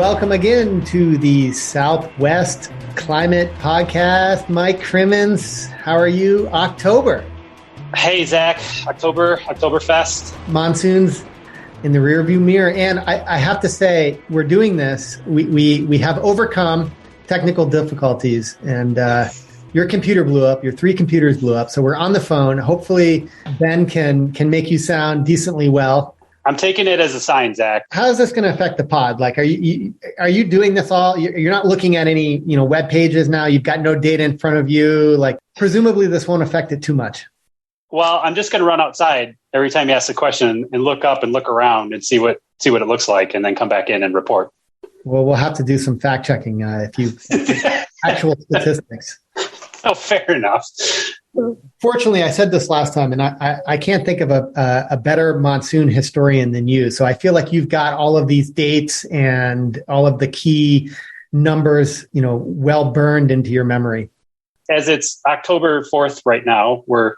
Welcome again to the Southwest Climate Podcast. Mike Crimmins, how are you? October. Hey, Zach. Oktoberfest. Monsoons in the rearview mirror. And I have to say, we're doing this. We have overcome technical difficulties, and your computer blew up. Your three computers blew up. So we're on the phone. Hopefully, Ben can make you sound decently well. I'm taking it as a sign, Zach. How is this going to affect the pod? Like, are you doing this all? You're not looking at any, web pages now. You've got no data in front of you. Like, presumably this won't affect it too much. Well, I'm just going to run outside every time you ask a question and look up and look around and see what it looks like, and then come back in and report. Well, we'll have to do some fact checking if you actual statistics. Oh, fair enough. Fortunately, I said this last time, and I can't think of a better monsoon historian than you. So I feel like you've got all of these dates and all of the key numbers, well burned into your memory. As it's October 4th right now, we're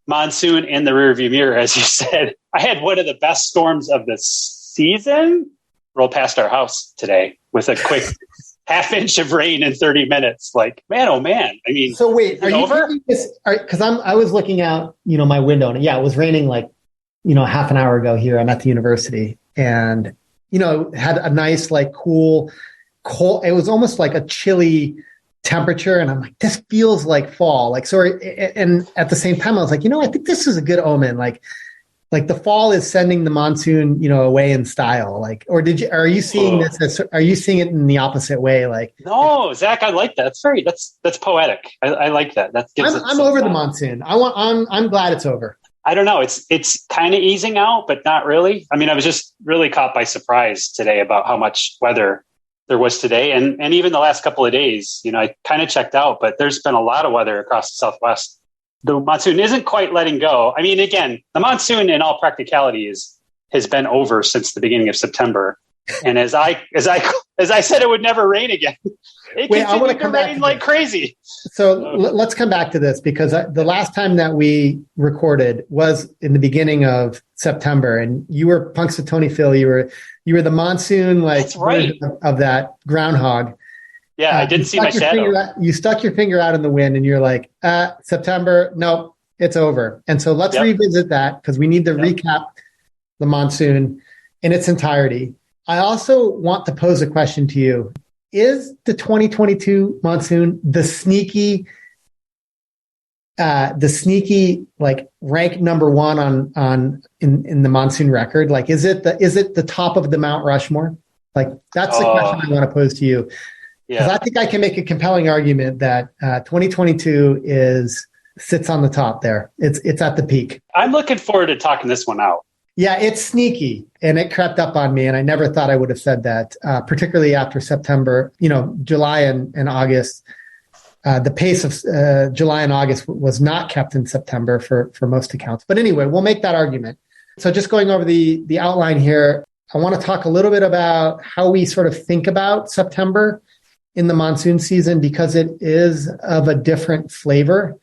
monsoon in the rearview mirror, as you said. I had one of the best storms of the season roll past our house today with a quick half inch of rain in 30 minutes. Like, man, oh man. I mean, so wait, are you over? Because I was looking out, my window, and yeah, it was raining like, half an hour ago here. I'm at the university, and, had a nice, like, cold. It was almost like a chilly temperature. And I'm like, this feels like fall. Like, and at the same time, I was like, I think this is a good omen. Like the fall is sending the monsoon, away in style. Like, or are you seeing this? Are you seeing it in the opposite way? Like, no, Zach, I like that. That's poetic. I like that. I'm over the monsoon. I'm glad it's over. I don't know. It's kind of easing out, but not really. I mean, I was just really caught by surprise today about how much weather there was today. And even the last couple of days, I kind of checked out, but there's been a lot of weather across the Southwest. The monsoon isn't quite letting go. I mean, again, the monsoon in all practicality has been over since the beginning of September. And as I said, it would never rain again. I want to come rain like crazy. So let's come back to this, because the last time that we recorded was in the beginning of September, and you were Punxsutawney Phil. You were the monsoon, like, that's right, of that groundhog. Yeah, I didn't see my shadow. You stuck your finger out in the wind, and you're like, September, no, it's over. And so let's revisit that, because we need to recap the monsoon in its entirety. I also want to pose a question to you. Is the 2022 monsoon the sneaky, like, rank number one in the monsoon record? Like, is it the top of the Mount Rushmore? Like, that's the question I want to pose to you. Because I think I can make a compelling argument that 2022 sits on the top there. It's at the peak. I'm looking forward to talking this one out. Yeah, it's sneaky, and it crept up on me, and I never thought I would have said that, particularly after September, July and August. The pace of July and August was not kept in September for most accounts. But anyway, we'll make that argument. So just going over the outline here, I want to talk a little bit about how we sort of think about September in the monsoon season, because it is of a different flavor.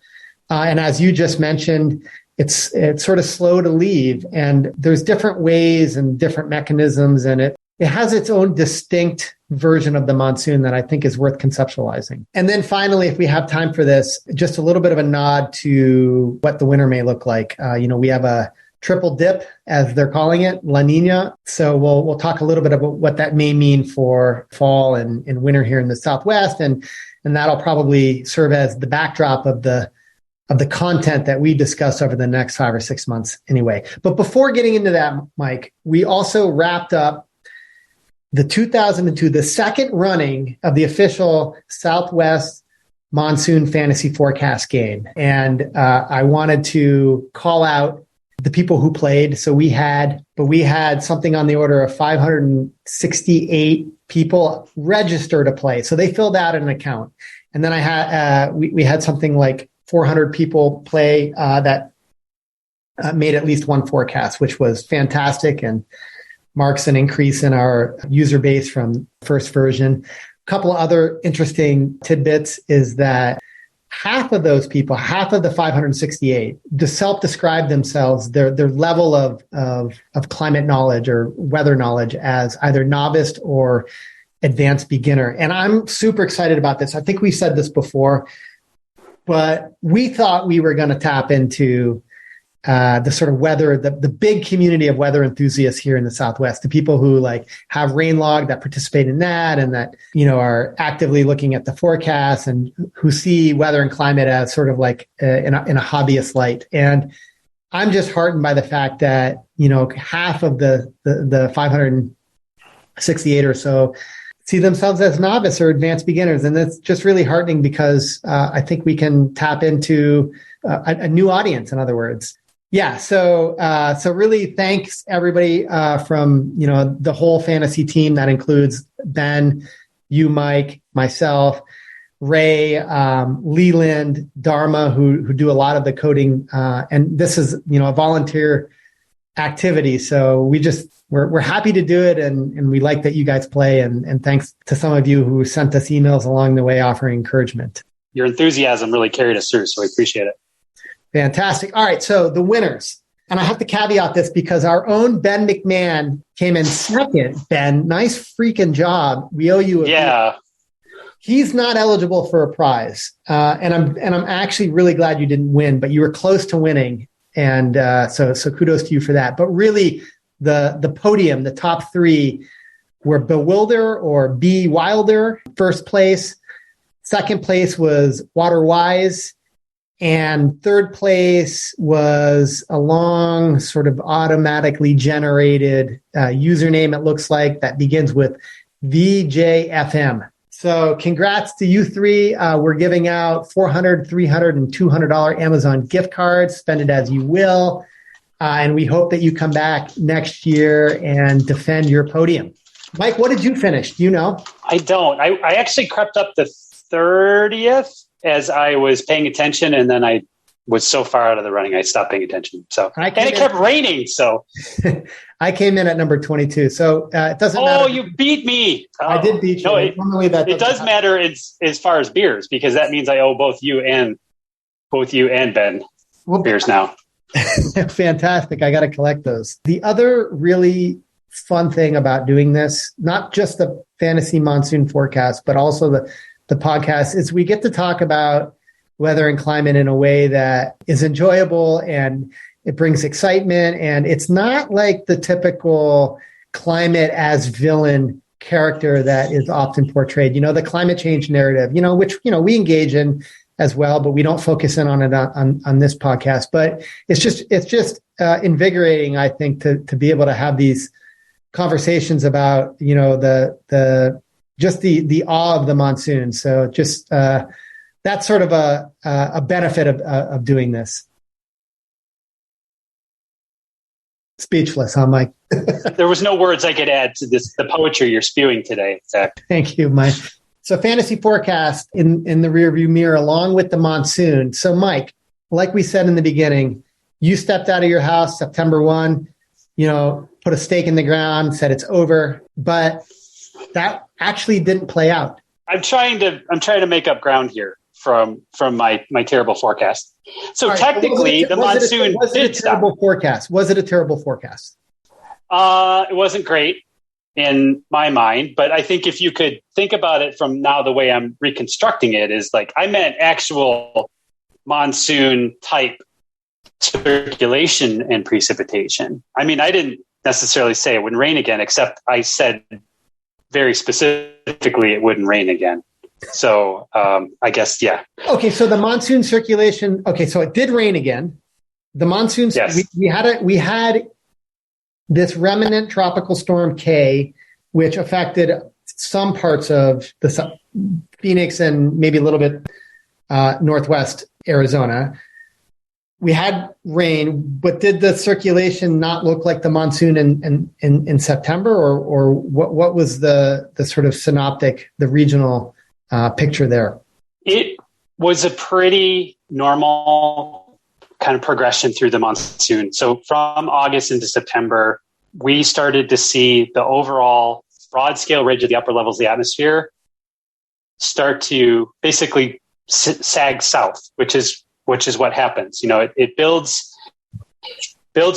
And as you just mentioned, it's sort of slow to leave, and there's different ways and different mechanisms, and it has its own distinct version of the monsoon that I think is worth conceptualizing. And then finally, if we have time for this, just a little bit of a nod to what the winter may look like. We have a triple dip, as they're calling it, La Niña. So we'll talk a little bit about what that may mean for fall and winter here in the Southwest, and that'll probably serve as the backdrop of the content that we discuss over the next 5 or 6 months anyway. But before getting into that, Mike, we also wrapped up the 2002, the second running of the official Southwest Monsoon Fantasy Forecast game. And I wanted to call out the people who played. So we had something on the order of 568 people register to play. So they filled out an account. And then we had something like 400 people play that made at least one forecast, which was fantastic and marks an increase in our user base from first version. A couple of other interesting tidbits is that half of those people, half of the 568, self-describe themselves, their level of climate knowledge or weather knowledge as either novice or advanced beginner. And I'm super excited about this. I think we said this before, but we thought we were going to tap into the sort of weather, the big community of weather enthusiasts here in the Southwest, the people who like have rain log that participate in that and that, are actively looking at the forecast and who see weather and climate as sort of like in a hobbyist light. And I'm just heartened by the fact that, half of the 568 or so see themselves as novice or advanced beginners. And that's just really heartening because I think we can tap into a new audience, in other words. Yeah. So really thanks everybody from, the whole fantasy team. That includes Ben, you, Mike, myself, Ray, Leland, Dharma, who do a lot of the coding. And this is, a volunteer activity. So we're happy to do it. And we like that you guys play. And thanks to some of you who sent us emails along the way offering encouragement. Your enthusiasm really carried us through. So we appreciate it. Fantastic. All right. So the winners, and I have to caveat this because our own Ben McMahon came in second. Ben, nice freaking job. We owe you a He's not eligible for a prize. And I'm actually really glad you didn't win, but you were close to winning. And so kudos to you for that. But really the podium, the top three were Bewilder or B Wilder, first place. Second place was Water Wise. And third place was a long sort of automatically generated username, it looks like, that begins with VJFM. So congrats to you three. We're giving out $400, $300, and $200 Amazon gift cards. Spend it as you will. And we hope that you come back next year and defend your podium. Mike, what did you finish? Do you know? I don't. I actually crept up the 30th. As I was paying attention, and then I was so far out of the running, I stopped paying attention. So, and it kept raining. So I came in at number 22. So it doesn't matter. Oh, you beat me. I did beat you. No, it does matter as far as beers, because that means I owe both you and Ben beers now. Fantastic. I got to collect those. The other really fun thing about doing this, not just the fantasy monsoon forecast, but also the podcast, is we get to talk about weather and climate in a way that is enjoyable and it brings excitement. And it's not like the typical climate as villain character that is often portrayed, the climate change narrative, which, we engage in as well, but we don't focus in on it on this podcast. But it's just invigorating, I think, to be able to have these conversations about, just the awe of the monsoon. So just that's sort of a benefit of doing this. Speechless, huh, Mike? There was no words I could add to the poetry you're spewing today, Zach. Thank you, Mike. So fantasy forecast in the rearview mirror along with the monsoon. So Mike, like we said in the beginning, you stepped out of your house September 1, put a stake in the ground, said it's over, but that actually didn't play out. I'm trying to make up ground here from my terrible forecast. So right, technically, the monsoon did stop. Was it a terrible forecast? It wasn't great in my mind, but I think if you could think about it from now, the way I'm reconstructing it is like I meant actual monsoon type circulation and precipitation. I mean, I didn't necessarily say it wouldn't rain again, except I said very specifically it wouldn't rain again. So I guess, yeah. Okay, so the monsoon circulation. Okay, so it did rain again. The monsoons. Yes. We had this remnant tropical storm K, which affected some parts of the Phoenix and maybe a little bit northwest Arizona. We had rain, but did the circulation not look like the monsoon in September, or what was the sort of synoptic, the regional picture there? It was a pretty normal kind of progression through the monsoon. So from August into September, we started to see the overall broad scale ridge of the upper levels of the atmosphere start to basically sag south, which is what happens. It builds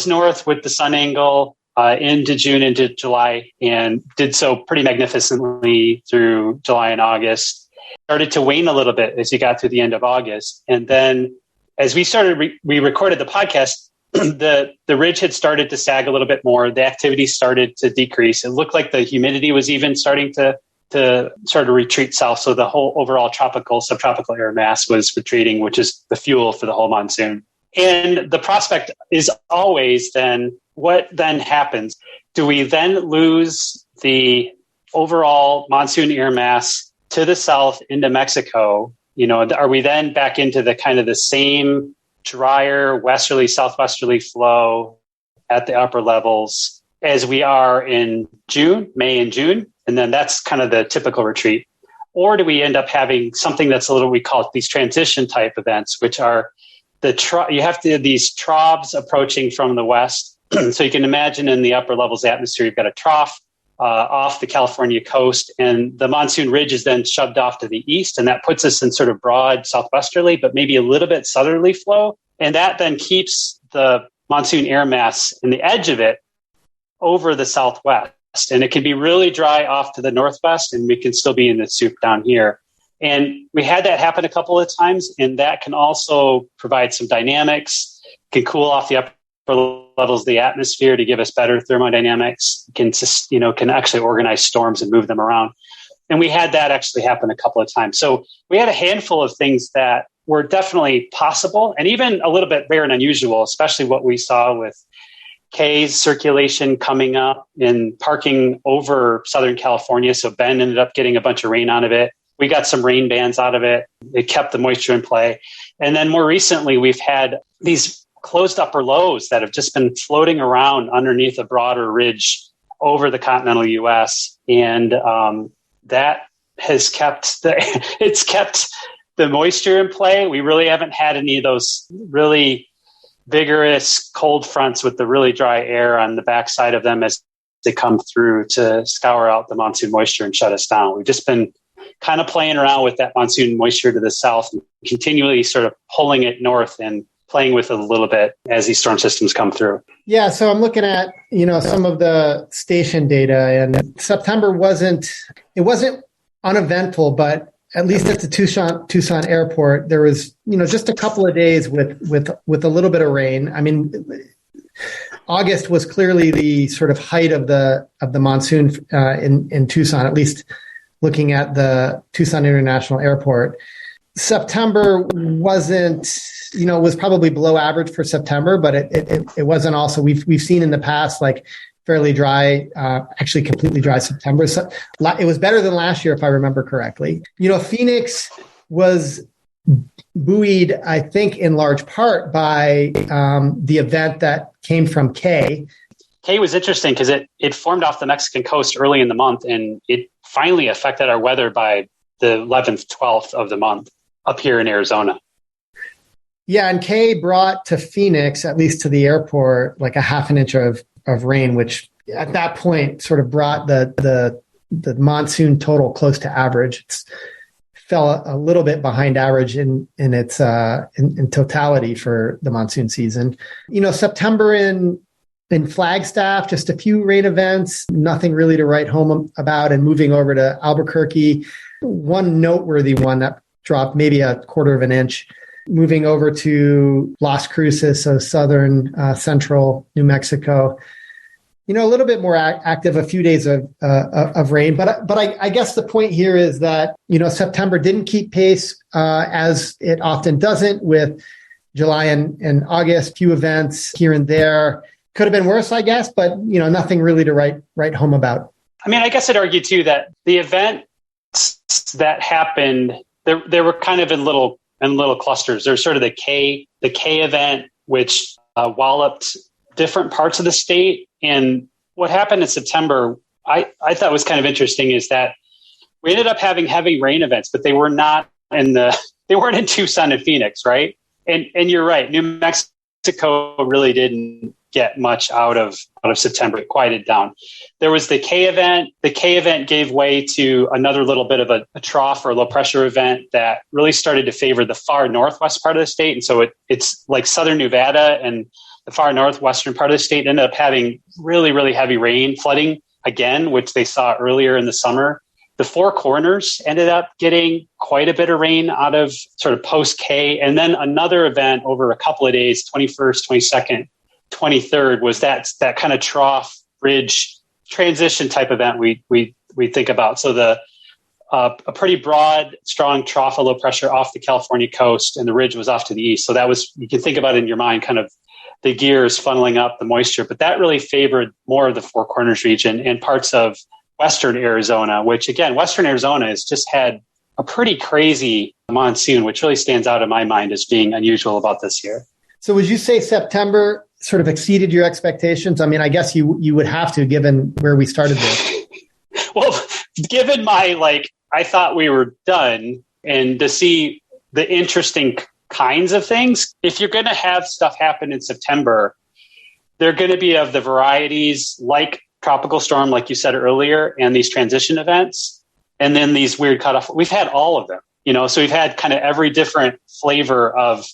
north with the sun angle, into June, into July, and did so pretty magnificently through July and August. Started to wane a little bit as you got to the end of August. And then as we started, we recorded the podcast, the ridge had started to sag a little bit more. The activity started to decrease. It looked like the humidity was even starting to sort of retreat south. So the whole overall subtropical air mass was retreating, which is the fuel for the whole monsoon. And the prospect is always then, what then happens? Do we then lose the overall monsoon air mass to the south into Mexico? Are we then back into the kind of the same drier westerly, southwesterly flow at the upper levels as we are in May and June? And then that's kind of the typical retreat. Or do we end up having something that's we call these transition type events, which are you have to have these troughs approaching from the west. So you can imagine in the upper levels atmosphere, you've got a trough off the California coast, and the monsoon ridge is then shoved off to the east. And that puts us in sort of broad southwesterly, but maybe a little bit southerly flow. And that then keeps the monsoon air mass in the edge of it over the southwest. And it can be really dry off to the northwest, and we can still be in the soup down here. And we had that happen a couple of times, and that can also provide some dynamics, can cool off the upper levels of the atmosphere to give us better thermodynamics, can actually organize storms and move them around. And we had that actually happen a couple of times. So we had a handful of things that were definitely possible and even a little bit rare and unusual, especially what we saw with K's circulation coming up and parking over Southern California. So Bend ended up getting a bunch of rain out of it. We got some rain bands out of it. It kept the moisture in play. And then more recently, we've had these closed upper lows that have just been floating around underneath a broader ridge over the continental U.S. And that has kept the moisture in play. We really haven't had any of those really vigorous cold fronts with the really dry air on the backside of them as they come through to scour out the monsoon moisture and shut us down. We've just been kind of playing around with that monsoon moisture to the south and continually sort of pulling it north and playing with it a little bit as these storm systems come through. Yeah. So I'm looking at, some of the station data, and September wasn't uneventful, but at least at the Tucson airport, there was, just a couple of days with a little bit of rain. I mean, August was clearly the sort of height of the monsoon in Tucson, at least looking at the Tucson International Airport. September wasn't, was probably below average for September, but it wasn't also, we've seen in the past, like fairly dry, actually completely dry September. So it was better than last year, if I remember correctly. Phoenix was buoyed, I think, in large part by the event that came from K. K was interesting because it formed off the Mexican coast early in the month, and it finally affected our weather by the 11th, 12th of the month up here in Arizona. Yeah, and K brought to Phoenix, at least to the airport, like a half an inch of rain, which at that point sort of brought the monsoon total close to average. It fell a little bit behind average in its in totality for the monsoon season. September in Flagstaff, just a few rain events, nothing really to write home about. And moving over to Albuquerque, one noteworthy one that dropped maybe a quarter of an inch. Moving over to Las Cruces, so southern central New Mexico, a little bit more active, a few days of rain. But I guess the point here is that, September didn't keep pace as it often doesn't with July and August, few events here and there. Could have been worse, I guess, but, nothing really to write home about. I mean, I guess I'd argue, too, that the events that happened, they were kind of in little clusters. There's sort of the K event, which walloped different parts of the state. And what happened in September, I thought was kind of interesting, is that we ended up having heavy rain events, but they weren't in Tucson and Phoenix, right? And you're right, New Mexico really didn't get much out of September. It quieted down. There was the K event. The K event gave way to another little bit of a trough or low pressure event that really started to favor the far northwest part of the state. And so it's like southern Nevada and the far northwestern part of the state ended up having really, really heavy rain, flooding again, which they saw earlier in the summer. The Four Corners ended up getting quite a bit of rain out of sort of post K. And then another event over a couple of days, 21st, 22nd, 23rd, was that kind of trough ridge transition type event we think about. So a pretty broad, strong trough of low pressure off the California coast, and the ridge was off to the east. So that was, you can think about it in your mind, kind of the gears funneling up the moisture. But that really favored more of the Four Corners region and parts of Western Arizona, which again, Western Arizona has just had a pretty crazy monsoon, which really stands out in my mind as being unusual about this year. So would you say September sort of exceeded your expectations? I mean, I guess you would have to, given where we started this. Well, given I thought we were done, and to see the interesting kinds of things, if you're going to have stuff happen in September, they're going to be of the varieties like tropical storm, like you said earlier, and these transition events, and then these weird cutoff. We've had all of them, so we've had kind of every different flavor of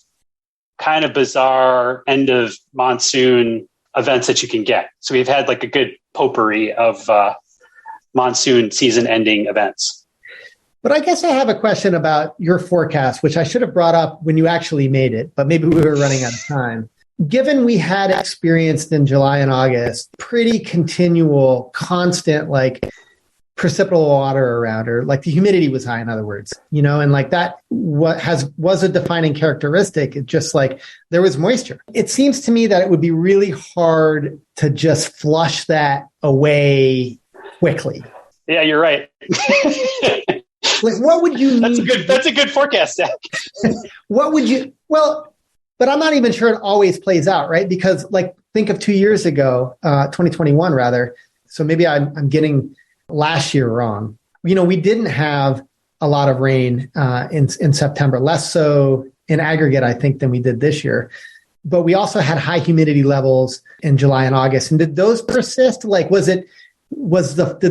kind of bizarre end of monsoon events that you can get. So we've had like a good potpourri of monsoon season ending events. But I guess I have a question about your forecast, which I should have brought up when you actually made it, but maybe we were running out of time. Given we had experienced in July and August pretty continual, constant, precipitable water around, or the humidity was high, in other words, and that was a defining characteristic. It just there was moisture. It seems to me that it would be really hard to just flush that away quickly. Yeah, you're right. What would you need? That's a good forecast, Zach. What would you, but I'm not even sure it always plays out, right? Because think of 2 years ago, 2021 rather. So maybe I'm getting last year wrong. We didn't have a lot of rain in September, less so in aggregate, I think, than we did this year. But we also had high humidity levels in July and August. And did those persist? Did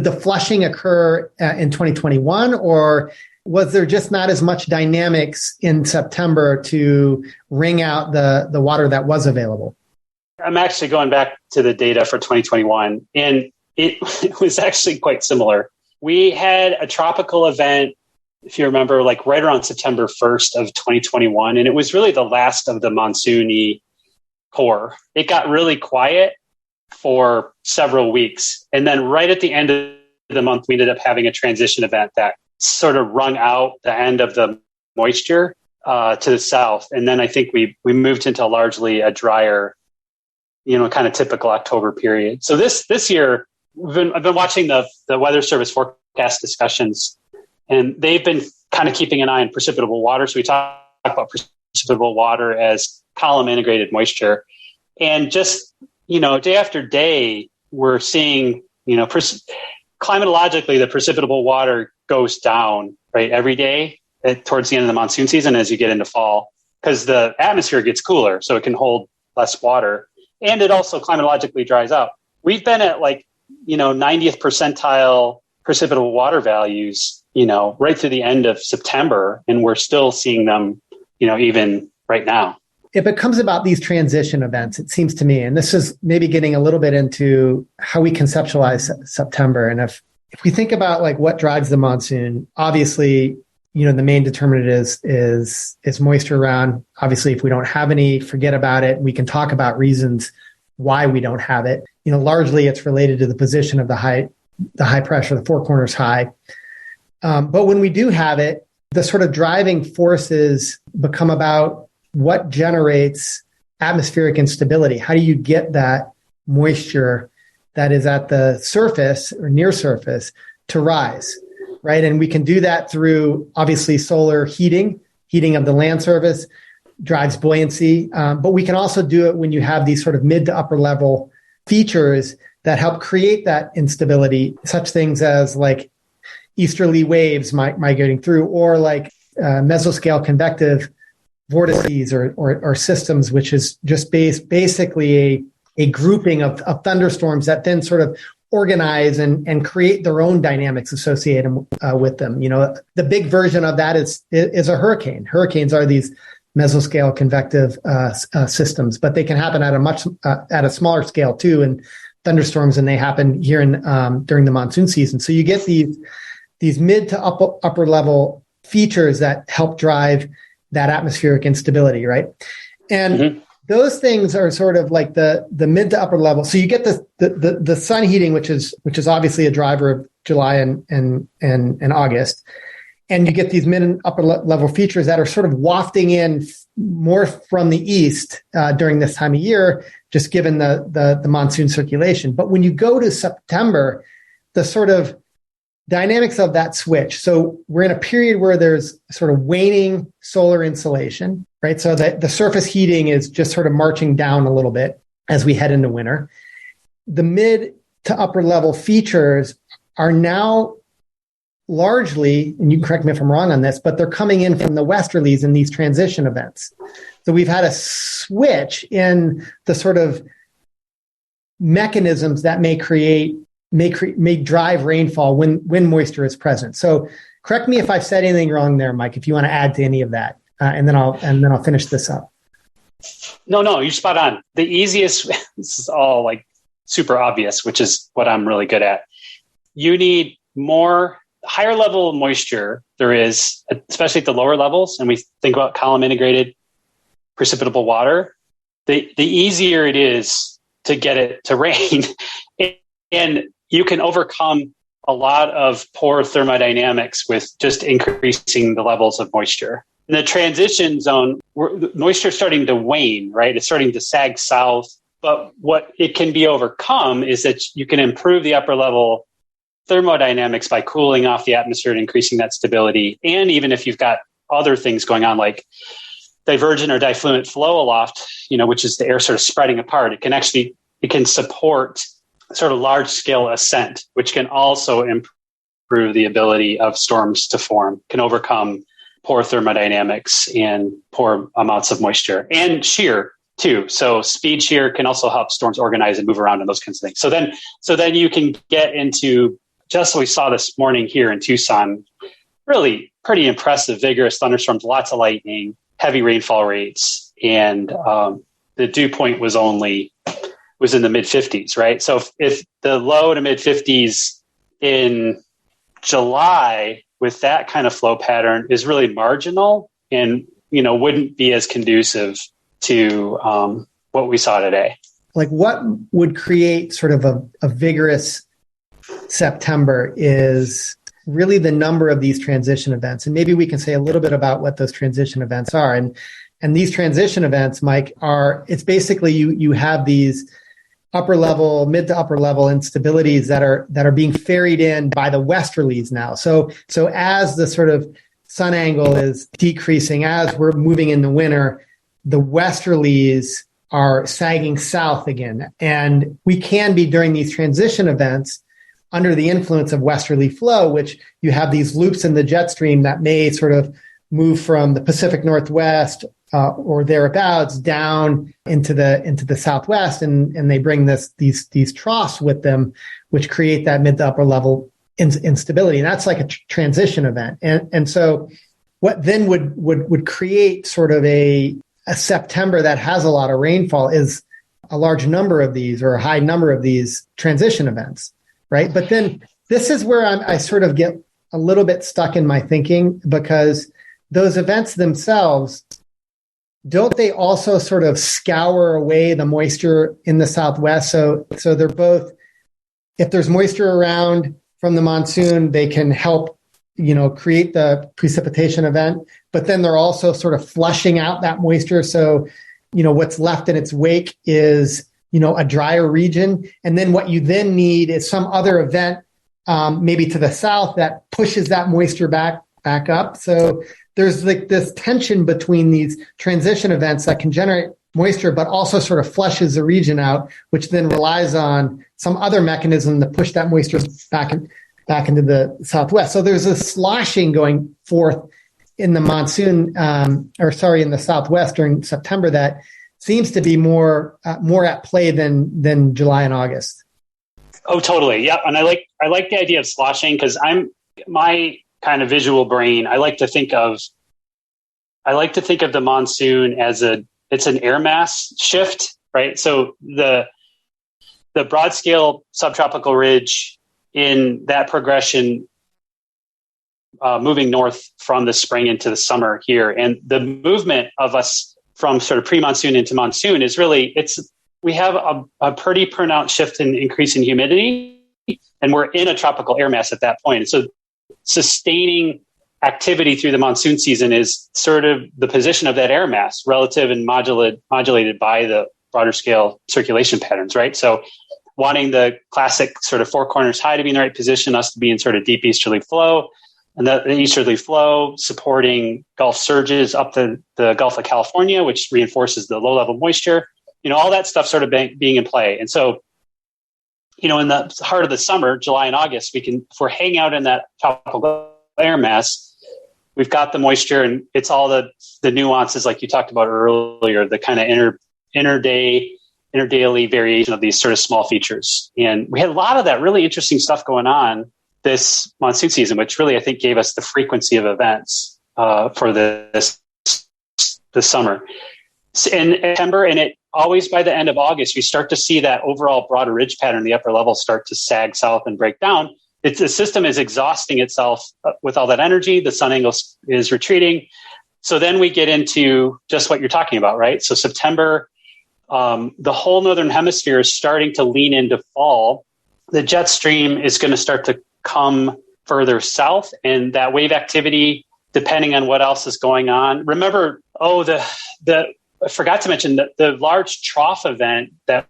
the flushing occur in 2021, or was there just not as much dynamics in September to wring out the water that was available? I'm actually going back to the data for 2021, and it was actually quite similar. We had a tropical event, if you remember, right around September 1st of 2021, and it was really the last of the monsoon-y core. It got really quiet for several weeks. And then right at the end of the month, we ended up having a transition event that sort of wrung out the end of the moisture to the south. And then I think we moved into largely a drier, kind of typical October period. So this year, I've been watching the Weather Service forecast discussions, and they've been kind of keeping an eye on precipitable water. So we talk about precipitable water as column integrated moisture. And just, day after day, we're seeing, climatologically, the precipitable water goes down, right, every day towards the end of the monsoon season as you get into fall, because the atmosphere gets cooler, so it can hold less water. And it also climatologically dries out. We've been at 90th percentile precipitable water values, right through the end of September, and we're still seeing them, even right now. It becomes about these transition events, it seems to me, and this is maybe getting a little bit into how we conceptualize September. And if we think about what drives the monsoon, obviously, the main determinant is moisture around. Obviously, if we don't have any, forget about it. We can talk about reasons why we don't have it. Largely it's related to the position of the high pressure, the Four Corners high. But when we do have it, the sort of driving forces become about what generates atmospheric instability. How do you get that moisture that is at the surface or near surface to rise, right? And we can do that through, obviously, solar heating of the land surface drives buoyancy. But we can also do it when you have these sort of mid to upper level features that help create that instability, such things as easterly waves migrating through, or mesoscale convective vortices or systems, which is just basically a grouping of thunderstorms that then sort of organize and create their own dynamics associated with them. The big version of that is a hurricane. Hurricanes are these mesoscale convective systems, but they can happen at a smaller scale too, and thunderstorms, and they happen here during the monsoon season. So you get these mid to upper level features that help drive that atmospheric instability, right? And those things are sort of like the mid to upper level. So you get the sun heating, which is obviously a driver of July and August. And you get these mid and upper level features that are sort of wafting in more from the east during this time of year, just given the monsoon circulation. But when you go to September, the sort of dynamics of that switch. So we're in a period where there's sort of waning solar insolation, right? So that the surface heating is just sort of marching down a little bit as we head into winter. The mid to upper level features are now largely, and you can correct me if I'm wrong on this, but they're coming in from the westerlies in these transition events. So we've had a switch in the sort of mechanisms that may drive rainfall when moisture is present. So correct me if I've said anything wrong there, Mike, if you want to add to any of that, and then I'll finish this up. No, you're spot on. The easiest, this is all like super obvious, which is what I'm really good at. You need more higher level moisture there is, especially at the lower levels. And we think about column integrated precipitable water. The easier it is to get it to rain. And you can overcome a lot of poor thermodynamics with just increasing the levels of moisture. In the transition zone, moisture is starting to wane, right? It's starting to sag south. But what it can be overcome is that you can improve the upper level thermodynamics by cooling off the atmosphere and increasing that stability. And even if you've got other things going on, like divergent or difluent flow aloft, which is the air sort of spreading apart, it can support sort of large scale ascent, which can also improve the ability of storms to form, can overcome poor thermodynamics and poor amounts of moisture and shear too. So speed shear can also help storms organize and move around and those kinds of things. So then you can get into just what we saw this morning here in Tucson, really pretty impressive, vigorous thunderstorms, lots of lightning, heavy rainfall rates. And the dew point was in the mid 50s, right? So if the low to mid 50s in July with that kind of flow pattern is really marginal and, wouldn't be as conducive to what we saw today. Like what would create sort of a vigorous September is really the number of these transition events. And maybe we can say a little bit about what those transition events are. And these transition events, Mike, it's basically you have these mid to upper level instabilities that are being ferried in by the westerlies now. So as the sort of sun angle is decreasing, as we're moving into winter, the westerlies are sagging south again. And we can be during these transition events under the influence of westerly flow, which you have these loops in the jet stream that may sort of move from the Pacific Northwest or thereabouts down into the Southwest, and they bring these troughs with them, which create that mid to upper level instability. And that's like a transition event. And so what then would create sort of a September that has a lot of rainfall is a large number of these, or a high number of these transition events, right? But then this is where I sort of get a little bit stuck in my thinking, because those events themselves, don't they also sort of scour away the moisture in the Southwest? So they're both, if there's moisture around from the monsoon, they can help, create the precipitation event, but then they're also sort of flushing out that moisture. So, what's left in its wake is, a drier region. And then what you then need is some other event, maybe to the south, that pushes that moisture back up. So there's like this tension between these transition events that can generate moisture, but also sort of flushes the region out, which then relies on some other mechanism to push that moisture back into the Southwest. So there's a sloshing going forth in the monsoon, in the Southwest during September that seems to be more at play than July and August. Oh, totally. Yeah. And I like the idea of sloshing, because my kind of visual brain, I like to think of I like to think of the monsoon as it's an air mass shift, right? So the broad scale subtropical ridge in that progression, moving north from the spring into the summer here. And the movement of us from sort of pre-monsoon into monsoon is really, we have a pretty pronounced shift in increase in humidity, and we're in a tropical air mass at that point. And so sustaining activity through the monsoon season is sort of the position of that air mass relative and modulated by the broader scale circulation patterns, right? So wanting the classic sort of four corners high to be in the right position, us to be in sort of deep easterly flow, and the easterly flow supporting Gulf surges up the Gulf of California, which reinforces the low level moisture, all that stuff sort of being in play. And so, in the heart of the summer, July and August, if we're hanging out in that tropical air mass, we've got the moisture, and it's all the nuances like you talked about earlier, the kind of interdaily variation of these sort of small features. And we had a lot of that really interesting stuff going on this monsoon season, which really, I think, gave us the frequency of events for this summer. In September, and it always by the end of August, we start to see that overall broader ridge pattern, the upper level, start to sag south and break down. The system is exhausting itself with all that energy. The sun angle is retreating. So then we get into just what you're talking about, right? So September, the whole northern hemisphere is starting to lean into fall. The jet stream is going to start to come further south, and that wave activity, depending on what else is going on. Remember, I forgot to mention that the large trough event that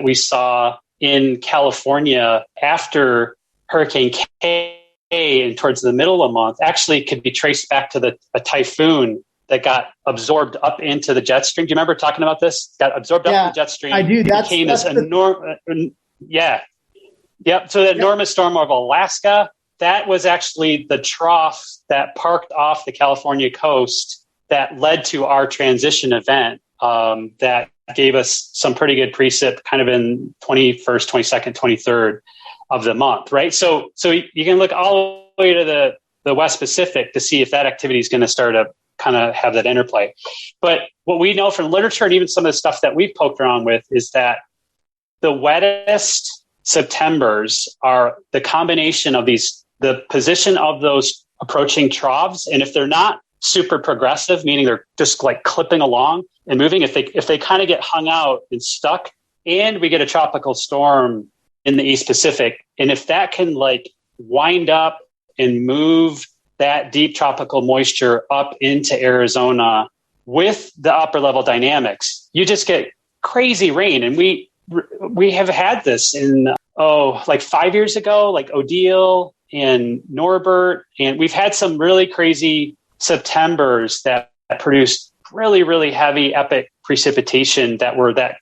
we saw in California after Hurricane K and towards the middle of the month actually could be traced back to a typhoon that got absorbed up into the jet stream. Do you remember talking about this? Got absorbed up in the jet stream. I do. That's this enormous. Yeah. Yep. So the enormous storm of Alaska, that was actually the trough that parked off the California coast that led to our transition event that gave us some pretty good precip kind of in 21st, 22nd, 23rd of the month, right? So you can look all the way to the West Pacific to see if that activity is going to start to kind of have that interplay. But what we know from literature and even some of the stuff that we've poked around with is that the wettest Septembers are the combination of the position of those approaching troughs. And if they're not super progressive, meaning they're just like clipping along and moving, if they kind of get hung out and stuck, and we get a tropical storm in the East Pacific, and if that can like wind up and move that deep tropical moisture up into Arizona with the upper level dynamics, you just get crazy rain. And we have had this in like 5 years ago, like Odile and Norbert, and we've had some really crazy Septembers that produced really, really heavy epic precipitation that were that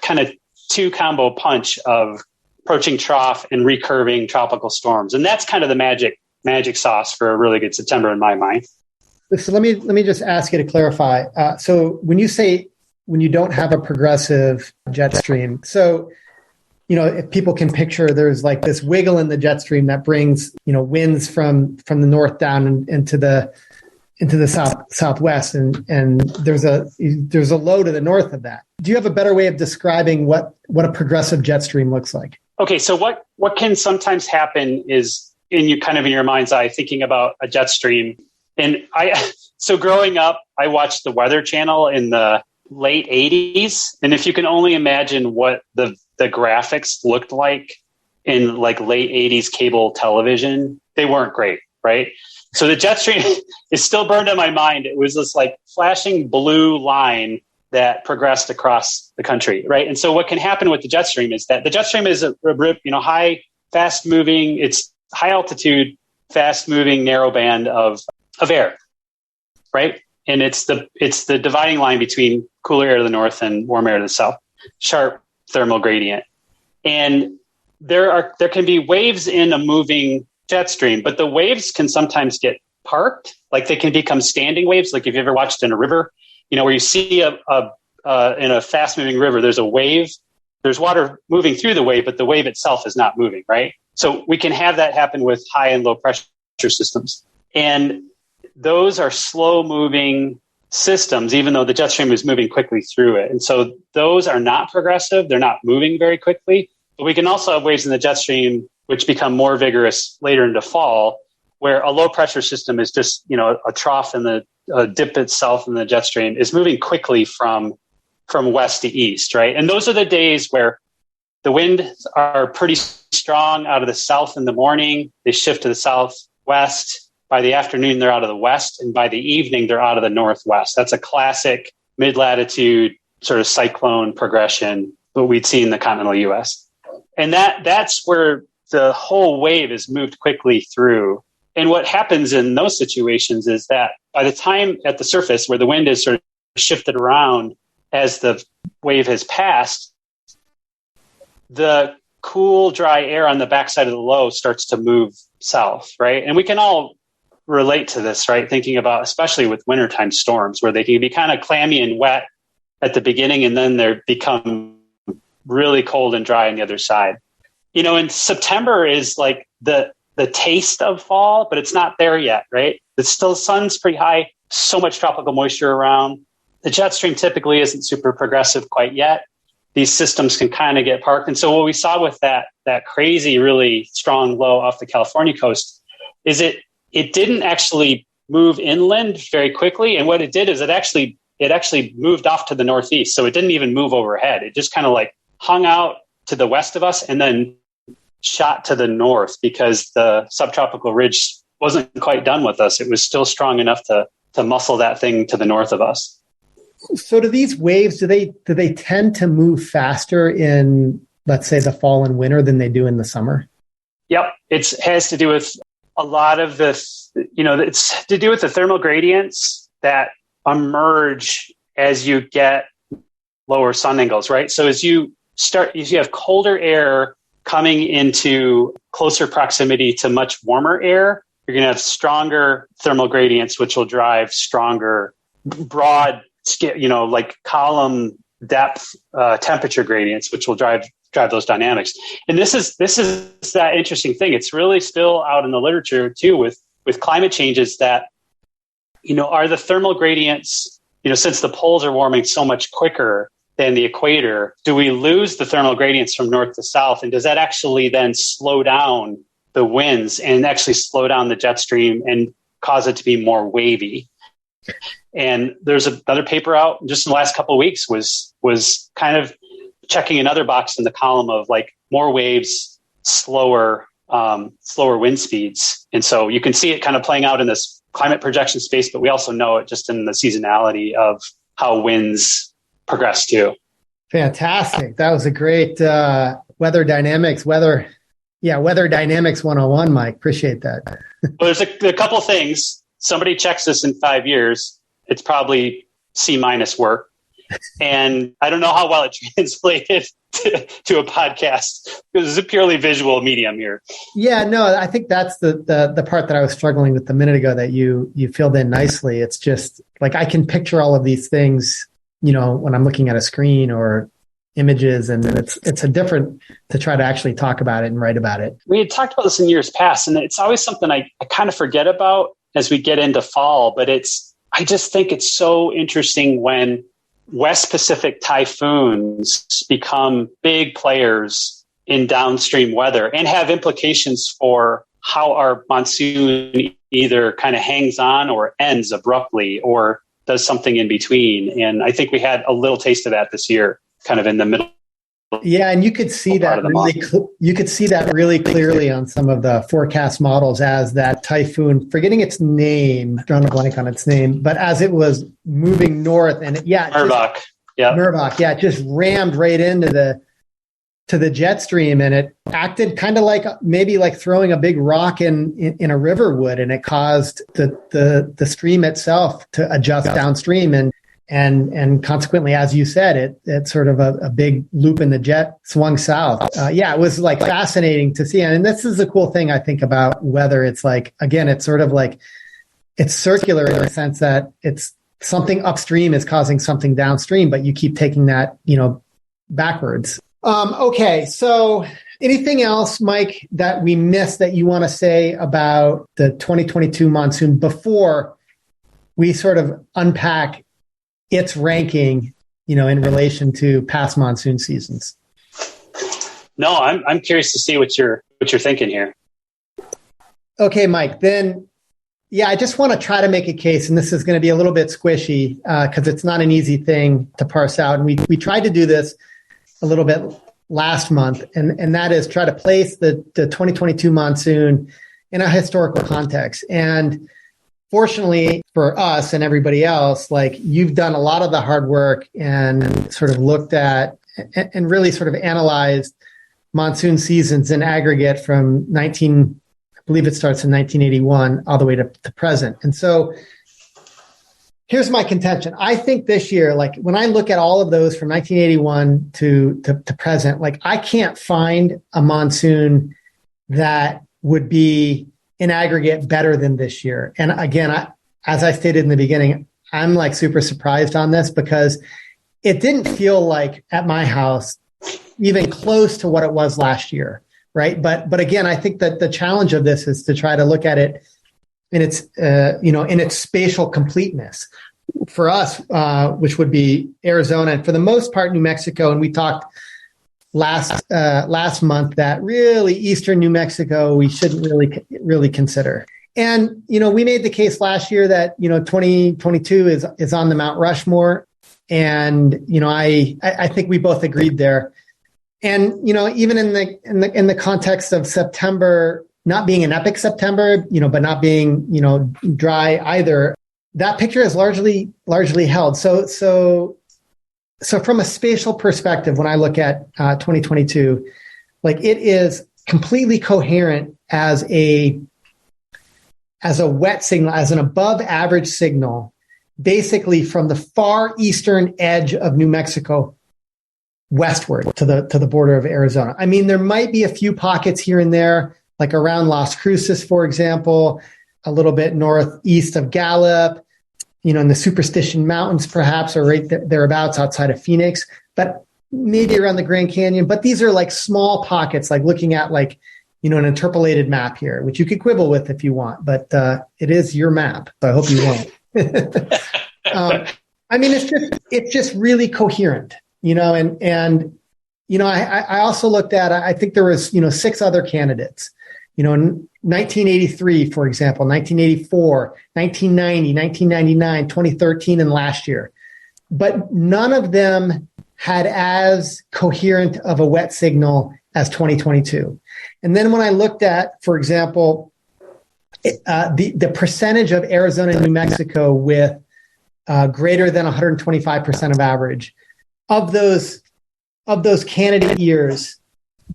kind of two combo punch of approaching trough and recurving tropical storms. And that's kind of the magic sauce for a really good September in my mind. So let me just ask you to clarify. So when you don't have a progressive jet stream, so if people can picture, there's like this wiggle in the jet stream that brings winds from the north down into the southwest, and there's a low to the north of that. Do you have a better way of describing what a progressive jet stream looks like? Okay, so what can sometimes happen is in your mind's eye thinking about a jet stream, and so growing up, I watched the Weather Channel in the late 80s, and if you can only imagine what the graphics looked like in like late 80s cable television, they weren't great, right? So the jet stream is still burned in my mind. It was this like flashing blue line that progressed across the country, right? And so what can happen with the jet stream is that the jet stream is a high, fast moving, it's high altitude, fast moving narrow band of air, right? And it's the dividing line between cooler air to the north and warm air to the south, sharp thermal gradient. And there can be waves in a moving jet stream, but the waves can sometimes get parked, like they can become standing waves. Like if you've ever watched in a river, where you see in a fast moving river, there's a wave, there's water moving through the wave, but the wave itself is not moving, right? So we can have that happen with high and low pressure systems. And those are slow moving systems, even though the jet stream is moving quickly through it. And so those are not progressive. They're not moving very quickly. But we can also have waves in the jet stream which become more vigorous later into fall, where a low pressure system is just, a trough in the dip itself in the jet stream is moving quickly from west to east, right? And those are the days where the winds are pretty strong out of the south in the morning. They shift to the southwest. By the afternoon, they're out of the west. And by the evening, they're out of the northwest. That's a classic mid-latitude sort of cyclone progression that we'd see in the continental U.S. And that's where the whole wave is moved quickly through. And what happens in those situations is that by the time at the surface where the wind is sort of shifted around as the wave has passed, the cool, dry air on the backside of the low starts to move south, right? And we can all relate to this, right? Thinking about, especially with wintertime storms, where they can be kind of clammy and wet at the beginning, and then they become really cold and dry on the other side. And September is like the taste of fall, but it's not there yet, right? It's still, sun's pretty high, so much tropical moisture around. The jet stream typically isn't super progressive quite yet. These systems can kind of get parked. And so what we saw with that crazy, really strong low off the California coast is it didn't actually move inland very quickly. And what it did is it actually moved off to the northeast. So it didn't even move overhead. It just kind of like hung out to the west of us and then shot to the north because the subtropical ridge wasn't quite done with us. It was still strong enough to muscle that thing to the north of us. So do these waves, do they tend to move faster in, let's say, the fall and winter than they do in the summer? Yep. It has to do with a lot of this, it's to do with the thermal gradients that emerge as you get lower sun angles, right? So as you have colder air coming into closer proximity to much warmer air, you're going to have stronger thermal gradients, which will drive stronger, broad, like column depth temperature gradients, which will drive those dynamics. And this is that interesting thing. It's really still out in the literature too with climate changes that, are the thermal gradients, since the poles are warming so much quicker than the equator, do we lose the thermal gradients from north to south? And does that actually then slow down the winds and actually slow down the jet stream and cause it to be more wavy? And there's another paper out just in the last couple of weeks was kind of checking another box in the column of like more waves, slower wind speeds. And so you can see it kind of playing out in this climate projection space, but we also know it just in the seasonality of how winds progress too. Fantastic. That was a great weather dynamics 101, Mike. Appreciate that. Well, there's a couple of things. Somebody checks this in 5 years, it's probably C- work. And I don't know how well it translated to a podcast because it's a purely visual medium here. Yeah, no, I think that's the part that I was struggling with a minute ago that you filled in nicely. It's just like I can picture all of these things, when I'm looking at a screen or images, and it's a different to try to actually talk about it and write about it. We had talked about this in years past, and it's always something I kind of forget about as we get into fall, but I just think it's so interesting when West Pacific typhoons become big players in downstream weather and have implications for how our monsoon either kind of hangs on or ends abruptly or does something in between. And I think we had a little taste of that this year, kind of in the middle. Yeah, and you could see that really clearly on some of the forecast models as that typhoon, forgetting its name, drawing a blank on its name, but as it was moving north, and Merbach, it just rammed right into the jet stream, and it acted kind of like maybe like throwing a big rock in a river would, and it caused the stream itself to adjust downstream, and consequently, as you said, it sort of a big loop in the jet swung south. It was like fascinating to see. And this is the cool thing I think about weather. It's like, again, it's sort of like, it's circular in the sense that it's something upstream is causing something downstream, but you keep taking that, backwards. Okay. So anything else, Mike, that we missed that you want to say about the 2022 monsoon before we sort of unpack its ranking, in relation to past monsoon seasons. No, I'm curious to see what you're thinking here. Okay, Mike, then, I just want to try to make a case, and this is going to be a little bit squishy because it's not an easy thing to parse out. And we tried to do this a little bit last month, and that is try to place the 2022 monsoon in a historical context. And fortunately for us and everybody else, like, you've done a lot of the hard work and sort of looked at and really sort of analyzed monsoon seasons in aggregate from I believe it starts in 1981 all the way to present. And so here's my contention. I think this year, like, when I look at all of those from 1981 to present, like, I can't find a monsoon that would be in aggregate better than this year. And again, as I stated in the beginning, I'm like super surprised on this because it didn't feel like at my house even close to what it was last year. Right. But again, I think that the challenge of this is to try to look at it in its, in its spatial completeness for us, which would be Arizona and for the most part, New Mexico. And we talked last month that really Eastern New Mexico, we shouldn't really consider. And, we made the case last year that, 2022 is on the Mount Rushmore. And, I think we both agreed there. And, even in the context of September not being an epic September, but not being, dry either, that picture is largely held. So from a spatial perspective, when I look at 2022, like, it is completely coherent as a wet signal, as an above average signal, basically from the far eastern edge of New Mexico westward to the border of Arizona. I mean, there might be a few pockets here and there, like around Las Cruces, for example, a little bit northeast of Gallup, in the Superstition Mountains, perhaps, or right thereabouts outside of Phoenix, but maybe around the Grand Canyon. But these are like small pockets, like looking at an interpolated map here, which you could quibble with if you want, but it is your map. So I hope you won't. I mean, it's just really coherent. I also looked at, I think there was, 6 other candidates, in 1983, for example, 1984, 1990, 1999, 2013, and last year. But none of them had as coherent of a wet signal as 2022. And then when I looked at, for example, the percentage of Arizona and New Mexico with greater than 125% of average, of those candidate years,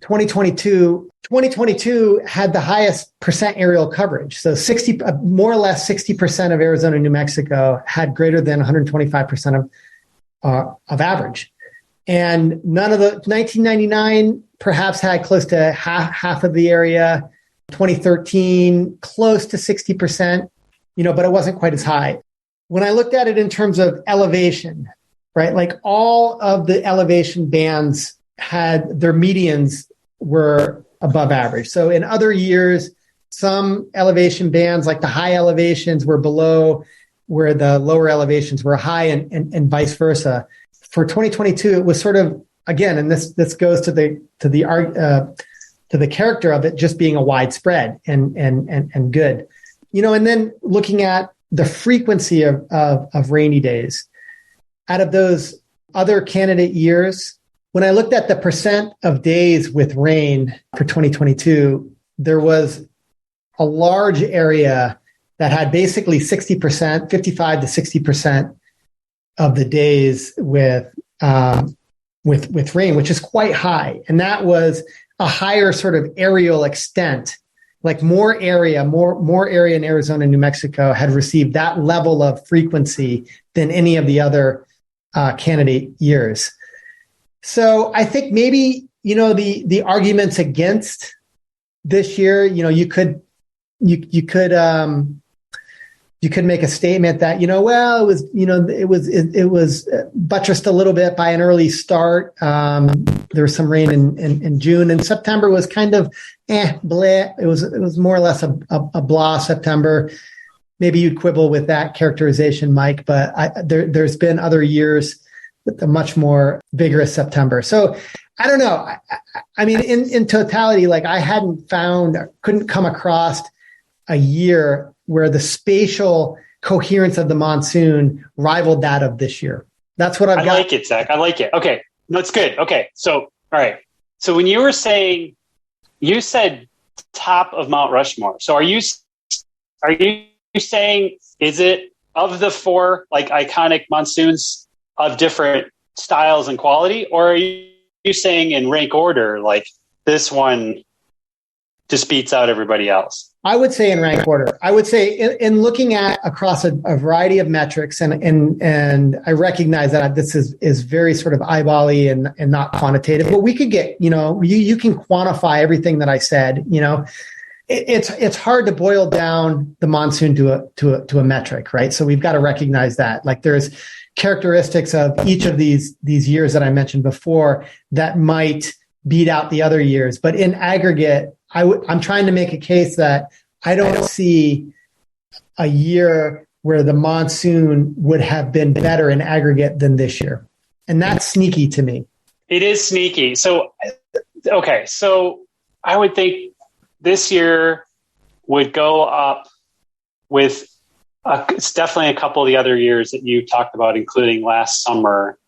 2022 had the highest percent aerial coverage. So more or less 60% of Arizona and New Mexico had greater than 125% of average. And none of the 1999 perhaps had close to half of the area. 2013, close to 60%, but it wasn't quite as high. When I looked at it in terms of elevation, right? Like, all of the elevation bands had their medians were above average. So in other years, some elevation bands, like the high elevations, were below where the lower elevations were high, and vice versa. For 2022, it was sort of, again, and this goes to the character of it just being a widespread and good, and then looking at the frequency of rainy days. Out of those other candidate years, when I looked at the percent of days with rain for 2022, there was a large area that had basically 60%, 55 to 60% of the days with rain, which is quite high. And that was a higher sort of aerial extent, like more area in Arizona and New Mexico had received that level of frequency than any of the other candidate years. So I think maybe, the arguments against this year, you could make a statement that, it was buttressed a little bit by an early start. There was some rain in June, and September was kind of bleh. It was more or less a blah September. maybe you'd quibble with that characterization, Mike, but there's been other years with a much more vigorous September. So I don't know. I mean, in totality, like I couldn't come across a year where the spatial coherence of the monsoon rivaled that of this year. That's what I've got. I like it, Zach. I like it. Okay. No, it's good. Okay. So, all right. So when you were saying, you said top of Mount Rushmore. So are you saying, is it of the four like iconic monsoons of different styles and quality, or are you saying in rank order, like this one just beats out everybody else? I would say in rank order. I would say in looking at across a variety of metrics, and I recognize that this is very sort of eyeball-y and not quantitative, but we could get, you can quantify everything that I said. It's hard to boil down the monsoon to a metric, right? So we've got to recognize that. Like there's characteristics of each of these years that I mentioned before that might beat out the other years, but in aggregate, I'm trying to make a case that I don't see a year where the monsoon would have been better in aggregate than this year. And that's sneaky to me. It is sneaky. So, okay. So I would think this year would go up with it's definitely a couple of the other years that you talked about, including last summer,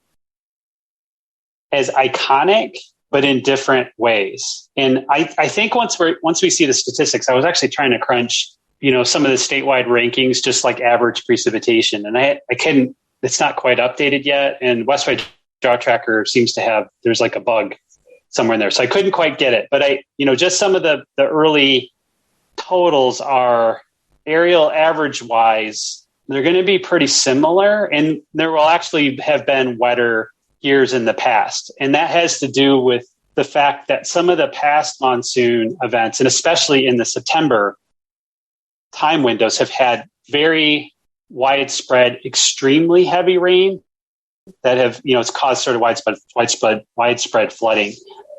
as iconic, but in different ways. And I think once we see the statistics, I was actually trying to crunch, some of the statewide rankings, just like average precipitation. And I couldn't, it's not quite updated yet. And Westwide Drought Tracker seems to have, there's like a bug somewhere in there. So I couldn't quite get it, but just some of the early totals are aerial average wise. They're going to be pretty similar, and there will actually have been wetter years in the past. And that has to do with the fact that some of the past monsoon events, and especially in the September time windows, have had very widespread, extremely heavy rain that have, it's caused sort of widespread flooding.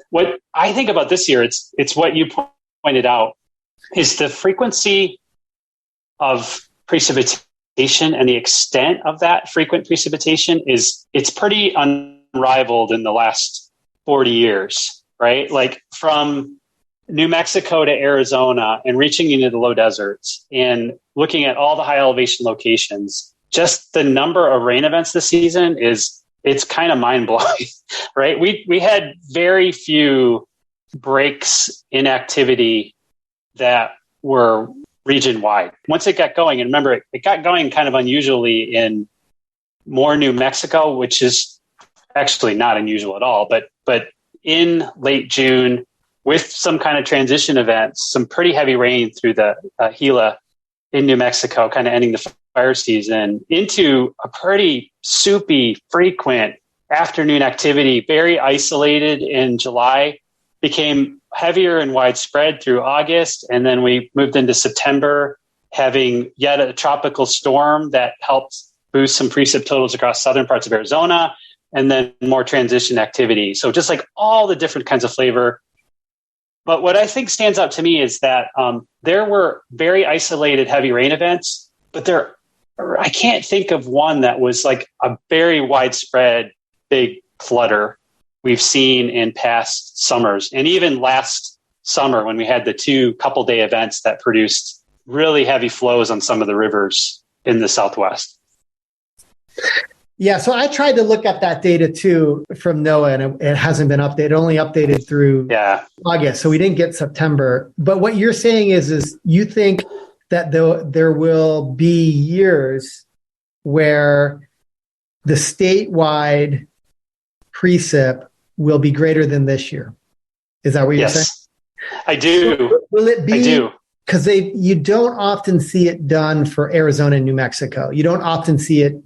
What I think about this year, it's what you pointed out, is the frequency of precipitation and the extent of that frequent precipitation it's pretty unrivaled in the last 40 years, right? Like from New Mexico to Arizona and reaching into the low deserts and looking at all the high elevation locations, just the number of rain events this season it's kind of mind blowing, right? We had very few breaks in activity that were region wide. Once it got going, and remember, it got going kind of unusually in more New Mexico, which is actually not unusual at all. But in late June, with some kind of transition events, some pretty heavy rain through the Gila in New Mexico, kind of ending the fire season, into a pretty soupy, frequent afternoon activity, very isolated in July, became heavier and widespread through August. And then we moved into September, having yet a tropical storm that helped boost some precip totals across southern parts of Arizona, and then more transition activity. So just like all the different kinds of flavor. But what I think stands out to me is that there were very isolated heavy rain events, but I can't think of one that was like a very widespread big flooder we've seen in past summers. And even last summer, when we had the 2 couple day events that produced really heavy flows on some of the rivers in the Southwest. Yeah. So I tried to look at that data too from NOAA, and it hasn't been updated, only updated through August. So we didn't get September. But what you're saying is you think that there will be years where the statewide precip will be greater than this year. Is that what you're saying? I do. So will it be? I do. Because you don't often see it done for Arizona and New Mexico. You don't often see it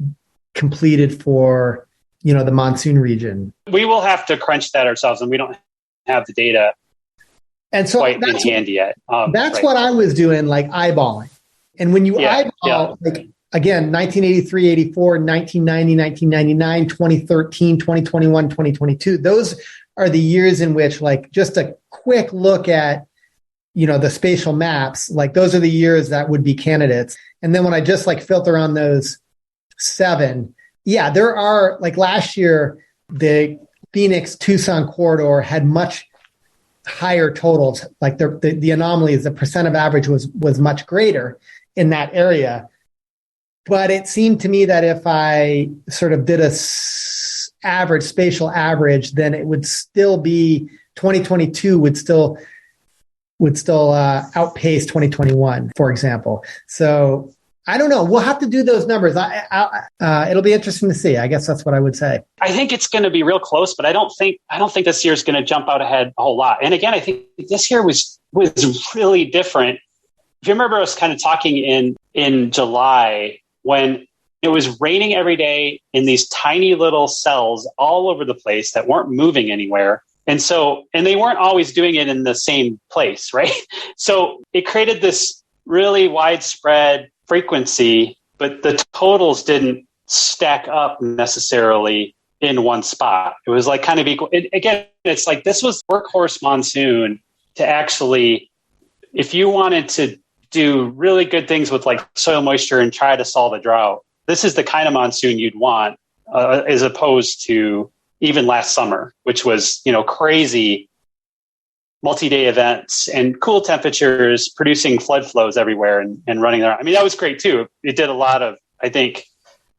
completed for, the monsoon region. We will have to crunch that ourselves, and we don't have the data and so quite in hand yet. That's what I was doing, like eyeballing. And when you eyeball, like, again, 1983, 84, 1990, 1999, 2013, 2021, 2022. Those are the years in which, like, just a quick look at, the spatial maps, like those are the years that would be candidates. And then when I just like filter on those 7, yeah, there are, like last year, the Phoenix Tucson corridor had much higher totals. Like the anomalies, the percent of average was much greater in that area. But it seemed to me that if I sort of did a spatial average, then it would still be 2022 would still outpace 2021, for example. So I don't know. We'll have to do those numbers. It'll be interesting to see. I guess that's what I would say. I think it's going to be real close, but I don't think this year is going to jump out ahead a whole lot. And again, I think this year was really different. If you remember us kind of talking in July when it was raining every day in these tiny little cells all over the place that weren't moving anywhere. And they weren't always doing it in the same place, right? So it created this really widespread frequency, but the totals didn't stack up necessarily in one spot. It was like kind of equal. Again, it's like this was workhorse monsoon to actually, if you wanted to do really good things with like soil moisture and try to solve a drought, this is the kind of monsoon you'd want as opposed to even last summer, which was, crazy multi-day events and cool temperatures producing flood flows everywhere and running there. I mean, that was great too. It did a lot of, I think,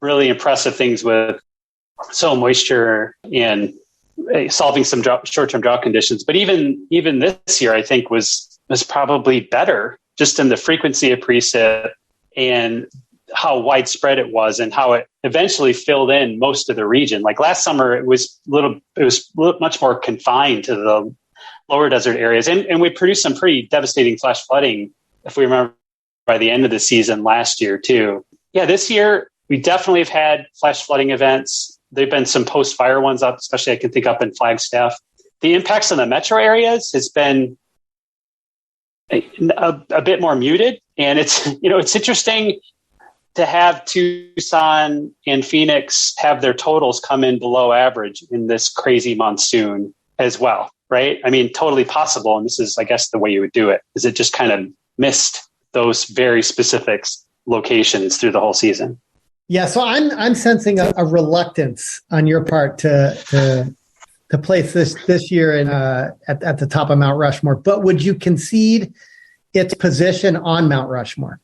really impressive things with soil moisture and solving some short-term drought conditions. But even this year, I think was probably better just in the frequency of precip and how widespread it was and how it eventually filled in most of the region. Like last summer, it was much more confined to the lower desert areas. And we produced some pretty devastating flash flooding, if we remember, by the end of the season last year too. Yeah, this year, we definitely have had flash flooding events. There've been some post-fire ones up, especially I can think up in Flagstaff. The impacts on the metro areas has been a bit more muted. And it's interesting to have Tucson and Phoenix have their totals come in below average in this crazy monsoon as well, right? I mean, totally possible. And this is, I guess, the way you would do it, is it just kind of missed those very specific locations through the whole season. Yeah, so I'm sensing a reluctance on your part to place this year in at the top of Mount Rushmore. But would you concede its position on Mount Rushmore?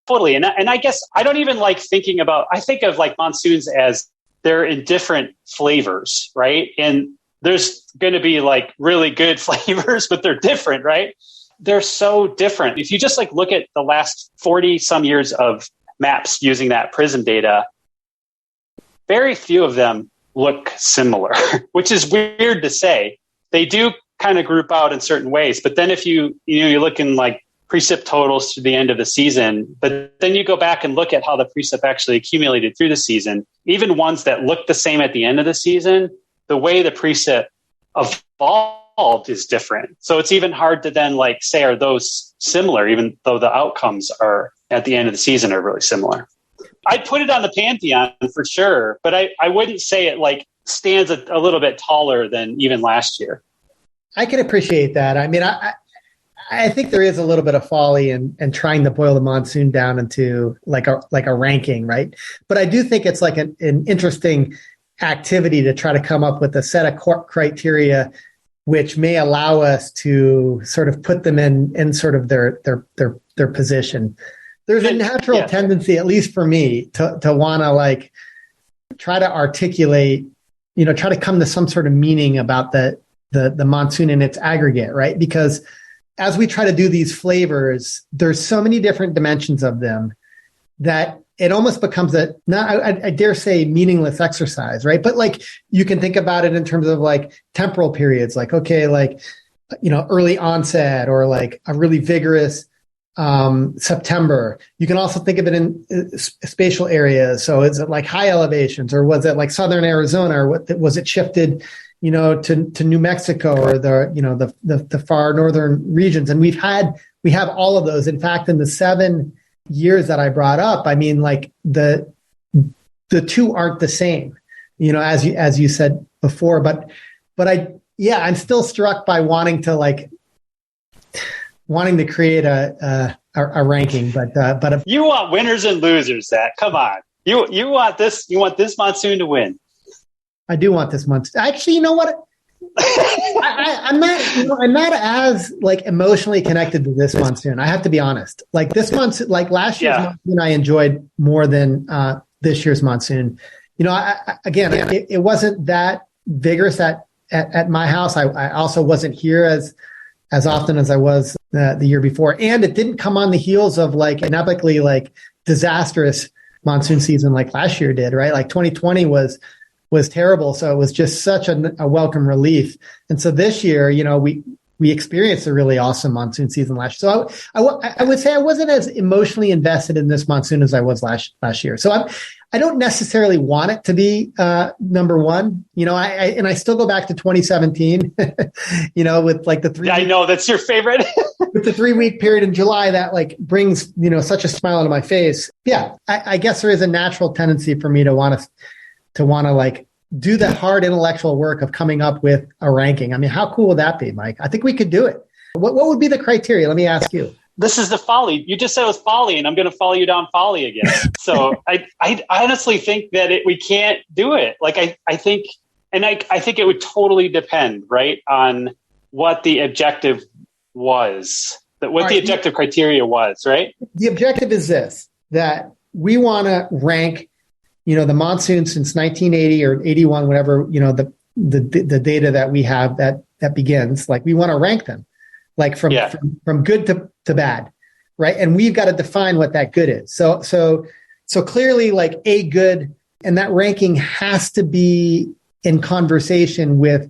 Totally. And I guess I don't even like thinking about, I think of like monsoons as they're in different flavors, right? And there's going to be like really good flavors, but they're different, right? They're so different. If you just like look at the last 40 some years of maps using that PRISM data, very few of them look similar, which is weird to say. They do kind of group out in certain ways, but then if you're looking like precip totals to the end of the season, but then you go back and look at how the precip actually accumulated through the season, even ones that look the same at the end of the season, the way the precip evolved is different. So it's even hard to then like say, are those similar, even though the outcomes are at the end of the season are really similar. I'd put it on the pantheon for sure, but I wouldn't say it like stands a little bit taller than even last year. I can appreciate that. I mean, I think there is a little bit of folly in trying to boil the monsoon down into like a ranking, right? But I do think it's like an interesting activity to try to come up with a set of criteria which may allow us to sort of put them in sort of their position. There's a natural tendency, at least for me, to want to like try to articulate, try to come to some sort of meaning about the monsoon in its aggregate, right? Because as we try to do these flavors, there's so many different dimensions of them that it almost becomes I dare say, meaningless exercise, right? But like you can think about it in terms of like temporal periods, like, okay, like, early onset or like a really vigorous September. You can also think of it in spatial areas. So is it like high elevations, or was it like southern Arizona, or was it shifted, to New Mexico or the far northern regions? And we have all of those. In fact, in the 7 years that I brought up, I mean, like the two aren't the same, as you said before, but I'm still struck by wanting to like wanting to create a ranking, but you want winners and losers, Zach. Come on. You want this monsoon to win. I do want this monsoon. Actually, you know what? I'm not as like emotionally connected to this monsoon. I have to be honest. Like this monsoon, like last year's monsoon, I enjoyed more than this year's monsoon. You know, it wasn't that vigorous at my house. I also wasn't here as often as I was the year before, and it didn't come on the heels of like an epically like disastrous monsoon season like last year did. Right, like 2020 was terrible. So it was just such a welcome relief. And so this year, you know, we experienced a really awesome monsoon season last year. So I would say I wasn't as emotionally invested in this monsoon as I was last year. So I don't necessarily want it to be number one. You know, I still go back to 2017, you know, with like the 3 I know that's your favorite. with the 3-week period in July that like brings, you know, such a smile onto my face. Yeah. I guess there is a natural tendency for me to want to like do the hard intellectual work of coming up with a ranking. I mean, how cool would that be, Mike? I think we could do it. What would be the criteria? Let me ask you. This is the folly. You just said it was folly, and I'm going to follow you down folly again. So I honestly think that we can't do it. Like I think it would totally depend, right, on what the objective was, the objective criteria was, right? The objective is this, that we want to rank, you know, the monsoon since 1980 or 81, whatever, you know, the data that we have that begins, like we want to rank them like from good to bad. Right. And we've got to define what that good is. So clearly like a good, and that ranking has to be in conversation with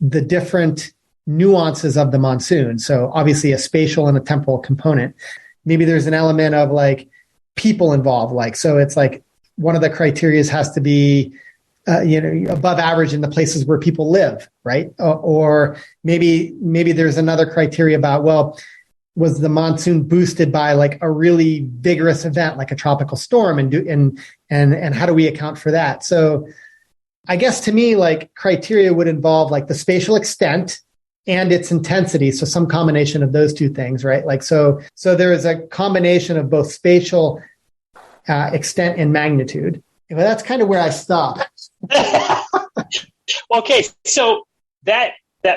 the different nuances of the monsoon. So obviously a spatial and a temporal component. Maybe there's an element of like people involved. Like, so it's like, one of the criteria has to be, you know, above average in the places where people live, right? Or maybe there's another criteria about, well, was the monsoon boosted by like a really vigorous event, like a tropical storm, and how do we account for that? So, I guess to me, like criteria would involve like the spatial extent and its intensity. So some combination of those two things, right? Like so there is a combination of both spatial extent and magnitude. But that's kind of where I stop. Okay, so that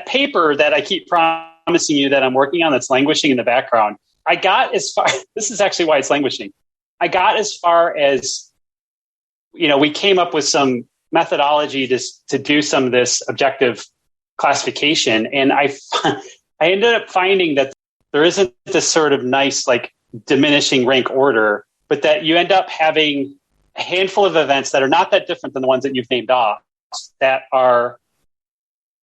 paper that I keep promising you that I'm working on that's languishing in the background, I got as far, this is actually why it's languishing. I got as far as, you know, we came up with some methodology to do some of this objective classification. And I ended up finding that there isn't this sort of nice, like diminishing rank order, but that you end up having a handful of events that are not that different than the ones that you've named off, that are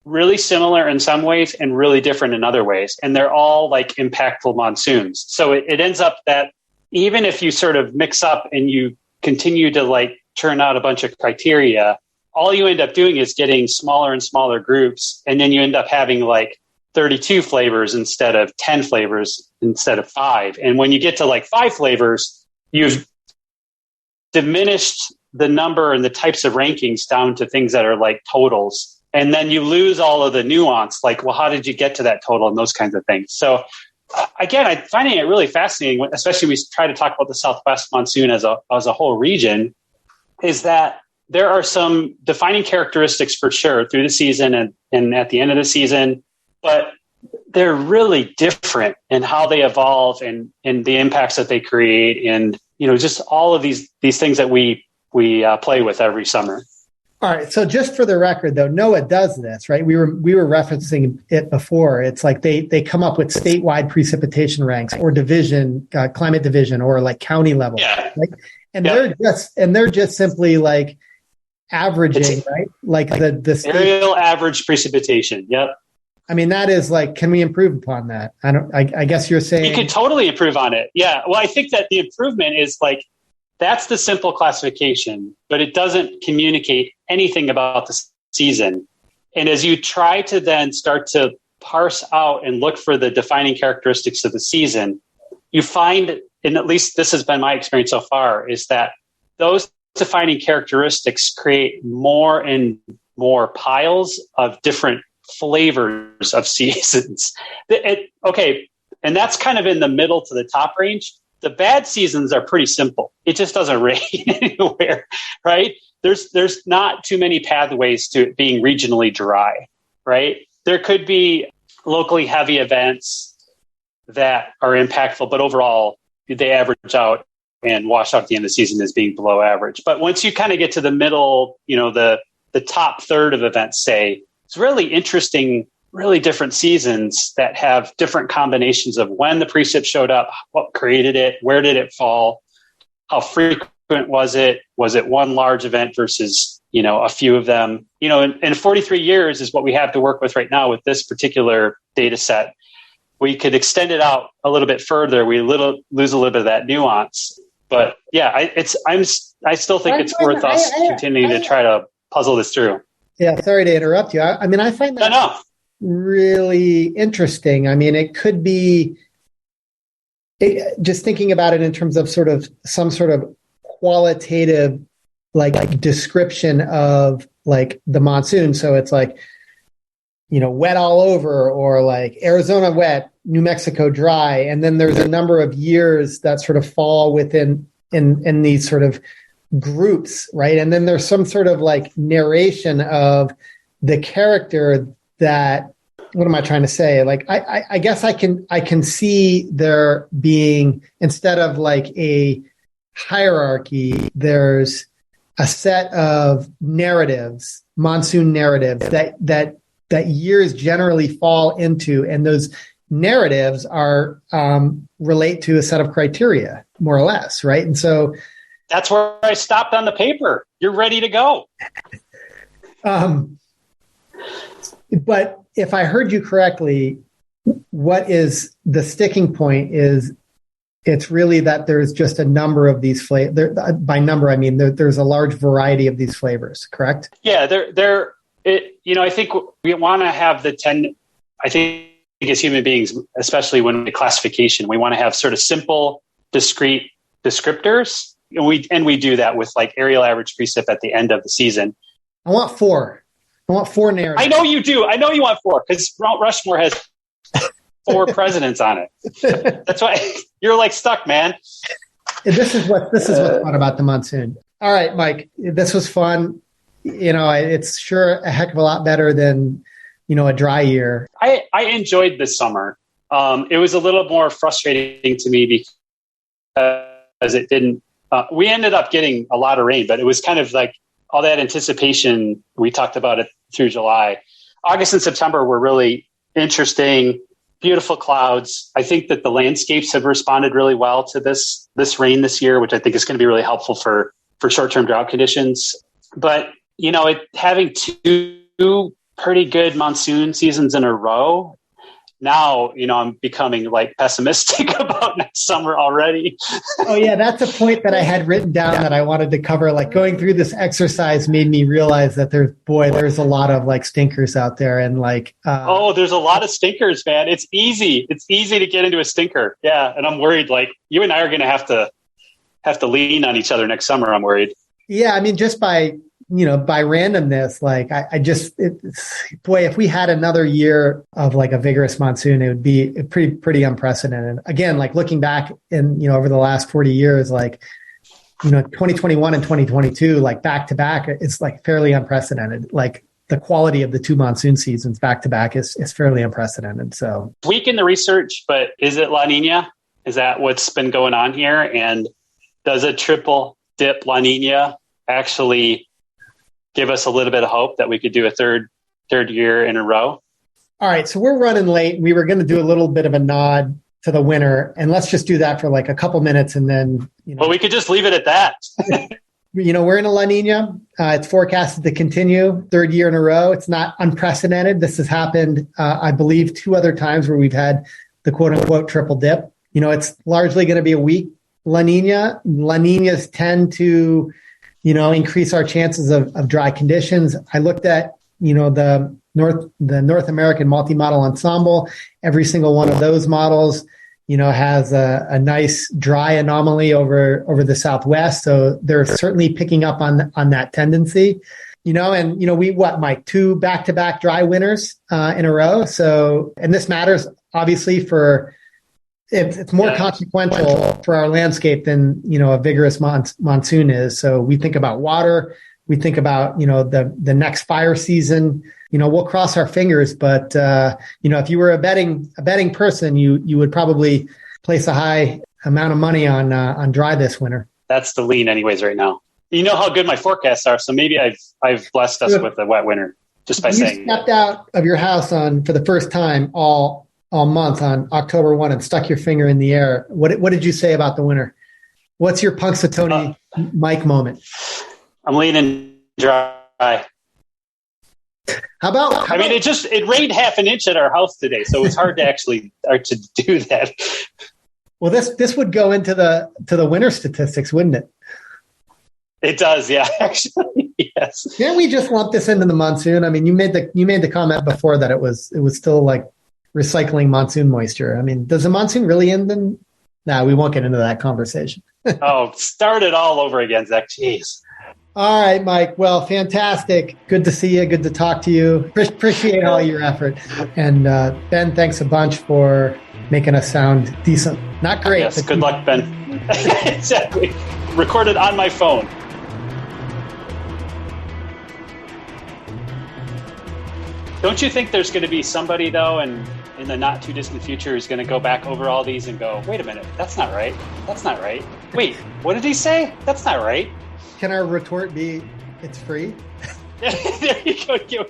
really similar in some ways and really different in other ways. And they're all like impactful monsoons. So it ends up that even if you sort of mix up and you continue to like churn out a bunch of criteria, all you end up doing is getting smaller and smaller groups. And then you end up having like 32 flavors instead of 10 flavors instead of 5. And when you get to like 5 flavors, you've diminished the number and the types of rankings down to things that are like totals. And then you lose all of the nuance, like, well, how did you get to that total and those kinds of things? So again, I'm finding it really fascinating, especially when we try to talk about the Southwest monsoon as a whole region, is that there are some defining characteristics for sure through the season and at the end of the season, but they're really different in how they evolve and the impacts that they create, and you know, just all of these things that we play with every summer. All right. So just for the record, though, NOAA does this, right? We were referencing it before. It's like they come up with statewide precipitation ranks or division, climate division, or like county level. Yeah. Right? And they're just simply like averaging, right? Like the aerial average precipitation. Yep. I mean, that is like, can we improve upon that? I guess you're saying you could totally improve on it. Yeah. Well, I think that the improvement is like, that's the simple classification, but it doesn't communicate anything about the season. And as you try to then start to parse out and look for the defining characteristics of the season, you find, and at least this has been my experience so far, is that those defining characteristics create more and more piles of different flavors of seasons. Okay. And that's kind of in the middle to the top range. The bad seasons are pretty simple. It just doesn't rain anywhere, right? There's not too many pathways to it being regionally dry, right? There could be locally heavy events that are impactful, but overall they average out and wash out at the end of the season as being below average. But once you kind of get to the middle, the top third of events, say, it's really interesting, really different seasons that have different combinations of when the precip showed up, what created it, where did it fall, how frequent was it? Was it one large event versus, a few of them? In 43 years is what we have to work with right now with this particular data set. We could extend it out a little bit further. We lose a little bit of that nuance. But yeah, I still think it's worth us continuing to try to puzzle this through. Yeah, sorry to interrupt you. I find that really interesting. It could be just thinking about it in terms of sort of some sort of qualitative description of the monsoon. So it's wet all over, or Arizona wet, New Mexico dry. And then there's a number of years that sort of fall within in these sort of groups, right? And then there's some sort of narration of the character that, what am I trying to say? I guess I can see there being, instead of a hierarchy, there's a set of narratives, monsoon narratives that years generally fall into, and those narratives are relate to a set of criteria, more or less, right? And so that's where I stopped on the paper. You're ready to go. But if I heard you correctly, what is the sticking point is it's really that there's just a number of these flavors. By number, I mean there's a large variety of these flavors, correct? Yeah, I think we want to have I think as human beings, especially when we classification, we want to have sort of simple, discrete descriptors. And we do that with aerial average precip at the end of the season. I want four narratives. I know you do. I know you want four because Mount Rushmore has 4 presidents on it. That's why you're stuck, man. This is what's fun about the monsoon. All right, Mike, this was fun. It's sure a heck of a lot better than, a dry year. I enjoyed this summer. It was a little more frustrating to me because it didn't, we ended up getting a lot of rain, but it was kind of all that anticipation. We talked about it through July. August and September were really interesting, beautiful clouds. I think that the landscapes have responded really well to this rain this year, which I think is going to be really helpful for short-term drought conditions. But, having 2 pretty good monsoon seasons in a row, now, I'm becoming pessimistic about next summer already. Oh yeah. That's a point that I had written down that I wanted to cover. Going through this exercise made me realize that there's a lot of stinkers out there. And there's a lot of stinkers, man. It's easy. It's easy to get into a stinker. Yeah. And I'm worried, you and I are going to have to lean on each other next summer. I'm worried. Yeah. Just by randomness, if we had another year of a vigorous monsoon, it would be pretty unprecedented. Again, looking back in, over the last 40 years, 2021 and 2022, back to back, it's fairly unprecedented. The quality of the 2 monsoon seasons back to back is fairly unprecedented. So weak in the research, but is it La Niña? Is that what's been going on here? And does a triple dip La Niña actually give us a little bit of hope that we could do a third year in a row? All right. So we're running late. We were going to do a little bit of a nod to the winter, and let's just do that for a couple minutes. And then, well, we could just leave it at that. We're in a La Niña. It's forecasted to continue 3rd year in a row. It's not unprecedented. This has happened, I believe, 2 other times where we've had the quote unquote triple dip. It's largely going to be a weak La Niña. La Niñas tend to, increase our chances of dry conditions. I looked at, the North American multi-model ensemble. Every single one of those models, has a nice dry anomaly over the Southwest. So they're certainly picking up on that tendency, Mike, 2 back-to-back dry winters in a row. So, and this matters obviously for it's more consequential for our landscape than, a vigorous monsoon is. So we think about water. We think about, the next fire season. We'll cross our fingers, but, if you were a betting person, you would probably place a high amount of money on dry this winter. That's the lean anyways right now. You know how good my forecasts are, so maybe I've blessed us with a wet winter just by saying. You stepped out of your house for the first time all month on October 1 and stuck your finger in the air. What did you say about the winter? What's your Punxsutawney Mike moment? I'm leaning dry. How about it rained half an inch at our house today, so it's hard to actually to do that. Well, this would go into the winter statistics, wouldn't it? It does, yeah. Actually, yes. Can't we just lump this into the monsoon? I mean, you made the comment before that it was still like recycling monsoon moisture. I mean, does the monsoon really end in? No, we won't get into that conversation. Start it all over again, Zach. Jeez. All right, Mike. Well, fantastic. Good to see you. Good to talk to you. Appreciate all your effort. And Ben, thanks a bunch for making us sound decent. Not great. Yes, good luck, Ben. Exactly. Recorded on my phone. Don't you think there's going to be somebody, though, in the not too distant future who's going to go back over all these and go, wait a minute, that's not right. That's not right. Wait, what did he say? That's not right. Can our retort be, it's free? There you go.